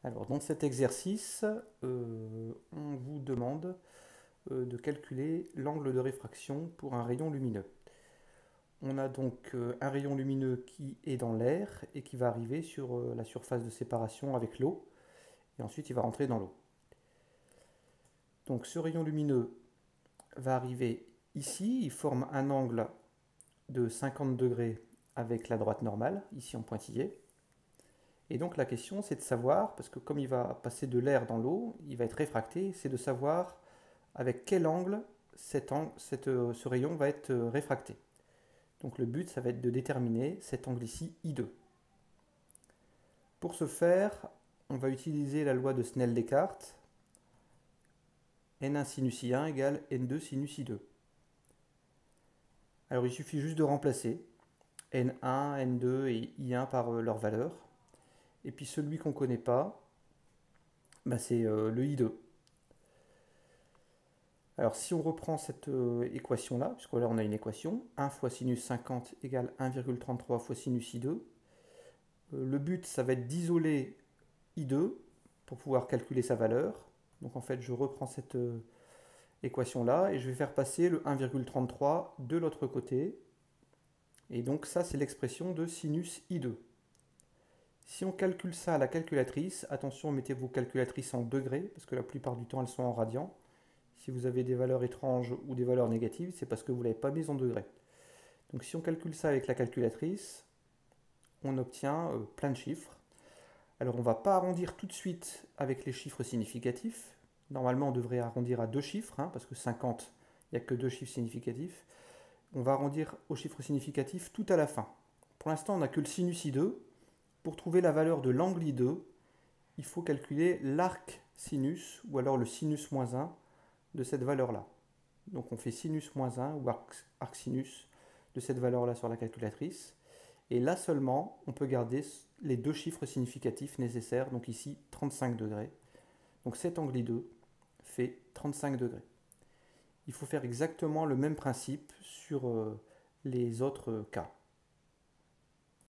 Alors, dans cet exercice, on vous demande de calculer l'angle de réfraction pour un rayon lumineux. On a donc un rayon lumineux qui est dans l'air et qui va arriver sur la surface de séparation avec l'eau, et ensuite il va rentrer dans l'eau. Donc ce rayon lumineux va arriver ici, il forme un angle de 50 degrés avec la droite normale, ici en pointillé. Et donc la question c'est de savoir, parce que comme il va passer de l'air dans l'eau, il va être réfracté, c'est de savoir avec quel angle ce rayon va être réfracté. Donc le but ça va être de déterminer cet angle ici, I2. Pour ce faire, on va utiliser la loi de Snell-Descartes, N1 sinus I1 égale N2 sinus I2. Alors il suffit juste de remplacer N1, N2 et I1 par leur valeur. Et puis celui qu'on ne connaît pas, c'est le I2. Alors si on reprend cette équation-là, puisque là on a une équation, 1 fois sinus 50 égale 1,33 fois sinus I2. Le but, ça va être d'isoler I2 pour pouvoir calculer sa valeur. Donc en fait, je reprends cette équation-là et je vais faire passer le 1,33 de l'autre côté. Et donc ça, c'est l'expression de sinus I2. Si on calcule ça à la calculatrice, attention, mettez vos calculatrices en degrés, parce que la plupart du temps, elles sont en radians. Si vous avez des valeurs étranges ou des valeurs négatives, c'est parce que vous ne l'avez pas mise en degrés. Donc si on calcule ça avec la calculatrice, on obtient plein de chiffres. Alors on ne va pas arrondir tout de suite avec les chiffres significatifs. Normalement on devrait arrondir à deux chiffres, parce que 50, il n'y a que deux chiffres significatifs. On va arrondir aux chiffres significatifs tout à la fin. Pour l'instant on n'a que le sinus I2. Pour trouver la valeur de l'angle I2, il faut calculer l'arc sinus ou alors le sinus moins 1 de cette valeur-là. Donc on fait sinus moins 1 ou arc sinus de cette valeur-là sur la calculatrice. Et là seulement, on peut garder les deux chiffres significatifs nécessaires, donc ici 35 degrés. Donc cet angle I2 fait 35 degrés. Il faut faire exactement le même principe sur les autres cas.